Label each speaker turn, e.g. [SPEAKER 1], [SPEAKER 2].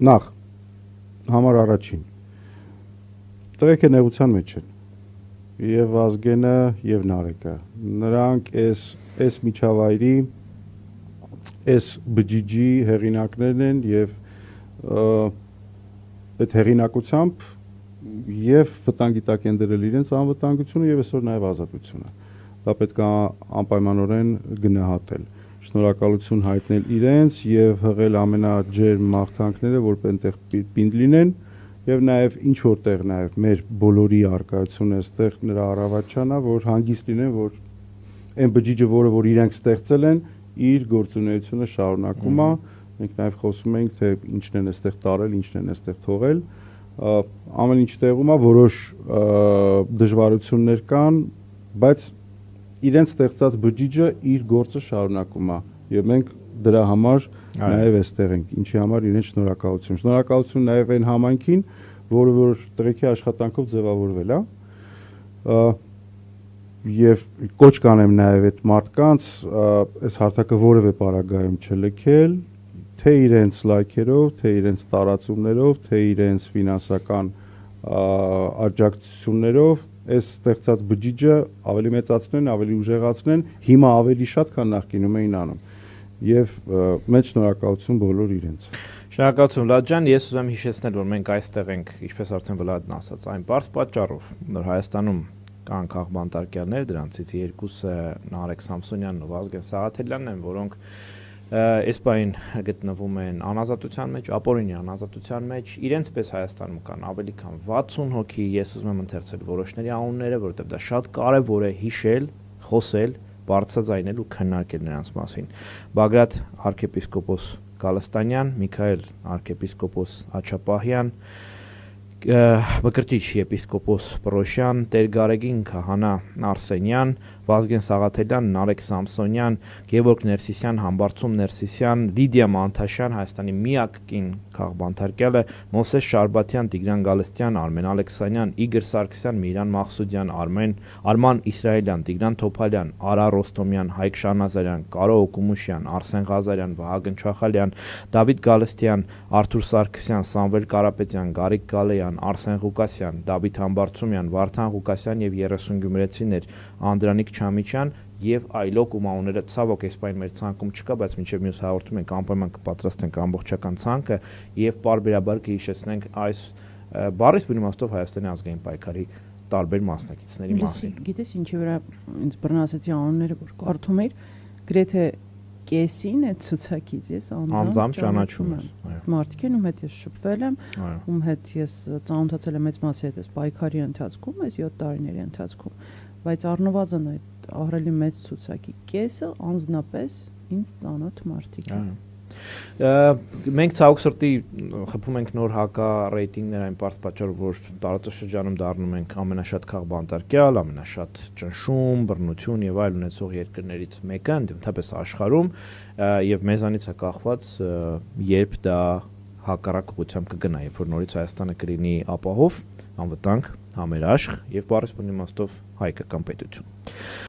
[SPEAKER 1] նախ համար առաջին տղեկը նեղության մեջ են եւ Վազգենը եւ Նարեկը նրանք այս միջավայրի այս բջիջի հեղինակներն են եւ այդ հեղինակությամբ եւ վտանգի տակ են դրել իրենց անվտանգությունը եւ այսօր նաեւ ազատությունը դա պետք է անպայմանորեն գնահատել շնորհակալություն հայտնել իրենց եւ հղել ամենաջերմ մաղթանքները որ այնտեղ պինդ լինեն եւ նաեւ ինչ որտեղ նաեւ մեր բոլորի արկայությունը այստեղ նրա առավաչանա որ հանգիստ լինեն որ այն բջիջը որ իրենք ստեղծել են իր գործունեությունը շարունակում է մենք նաեւ խոսում ենք թե ինչն են այստեղ տարել ինչն են այստեղ թողել ամեն ինչ տեղում է որոշ դժվարություններ կան բայց իրենց ստեղծած բջիջը իր գործը շարունակում է եւ մենք դրա համար նաեւ այստեղ ենք ինչի համար իրեն շնորհակալություն նաեւ այն համայնքին որը որ տղեկի աշխատանքով ձևավորվել է եւ կոչ կանեմ նաեւ այդ մարդկանց այս հարթակը որևէ պարագայում չլքել թե իրենց լայքերով թե իրենց տարածումներով թե իրենց ֆինանսական աջակցություններով այս ստեղծած բջիջը ավելի մեծացնեն, ավելի ուժեղացնեն, հիմա ավելի շատ քան նախկինում էին անում։ Եվ մեծ շնորհակալություն բոլոր իրենց։
[SPEAKER 2] Շնորհակալություն Վլադ ջան, ես ուզում եմ հիշեցնել, որ մենք այստեղ ենք, ինչպես արդեն Վլադն ասաց, այն բարձ պատճառով, որ Հայաստանում կան քաղբանտարկյալներ, դրանցից երկուսը Նարեկ Սամսոնյանն ու Վազգեն Սաղաթելյանն են, որոնք այս պահին գտնվում են անազատության մեջ, ապօրինի անազատության մեջ, իրենց պես Հայաստանում կան ավելի քան 60 հոգի, ես ուզում եմ ընթերցել որոշների անունները, որովհետև դա շատ կարևոր է հիշել, խոսել, բարձրաձայնել ու քննարկել նրանց մասին։ Բագրատ arczepiskopos Գալստանյան, Միքայել arczepiskopos Աչապահյան, Մկրտիչ եպիսկոպոս Պրոշյան, Տեր Գարեգին Քահանա Արսենյան, Վազգեն Սաղաթելյան, Նարեկ Սամսոնյան, Գևորգ Ներսիսյան, Համբարձում Ներսիսյան, Լիդիա Մանթաշյան, Հայաստանի միակ կին քաղբանտարկյալը, Մովսես Շարբաթյան, Տիգրան Գալստյան, Արմեն Ալեքսանյան, Իգոր Սարգսյան, Միրան Մախսուդյան, Արման Իսրայելյան, Տիգրան Թոփալյան, Արա Ռոստոմյան, Հայկ Շանազարյան, Կարո Օկումուշյան, Արսեն Ղազարյան, Վահագն Չախալյան, Դավիթ Գալստյան, Արթուր Սարգսյան, Սամվել Կարապետյան, Գարիկ Գալեյան, Արսեն Ղուկասյան, Դավիթ Համբարձումյան, Վարդան Ղուկասյան եւ 30 գյումրեցիներ Անդրանիկ Չամիչյան եւ այլոք ումաուները ցավոք այս պայն մեր ցանկում չկա, բայց մինչեւ մյուս հաղորդում ենք անպայման կպատրաստենք ամբողջական ցանկը եւ պարբերաբար կհիշեցնենք այս բառից իմաստով Հայաստանի ազգային պայքարի տարբեր մասնակիցների մասին։
[SPEAKER 3] Գիտես ինչի վրա ինձ բռնացեցի անունները որ կարդում էի, գրեթե կեսին այդ ցուցակից ես անձամբ ճանաչում եմ։ Մարդիկ են ում հետ ես շփվել եմ, ում հետ ես ծանոթացել եմ մեծ մասի հետ այս պայքարի ընթացքում, այս 7 տարիների ընթացքում, բայց առնվազն այդ ահռելի մեծ ցուցակի կեսը անձնապես ինձ ծանոթ մարդիկ են։
[SPEAKER 2] Մենք ցավոք սրտի խփում ենք նոր հակա ռեյտինգներ այն բարձ պատճառով որ տարածաշրջանում դառնում ենք ամենաշատ քաղբանտարկյալ, ամենաշատ ճնշում, բռնություն եւ այլ ունեցող երկրներից մեկը, ընդհանրապես աշխարհում եւ մեզանից է կախված երբ դա հակառակ ուղղությամբ կգնա, երբ որ նորից Հայաստանը կլինի ապահով, անվտանգ, համերաշխ եւ բարձր իմաստով հայկական պետություն։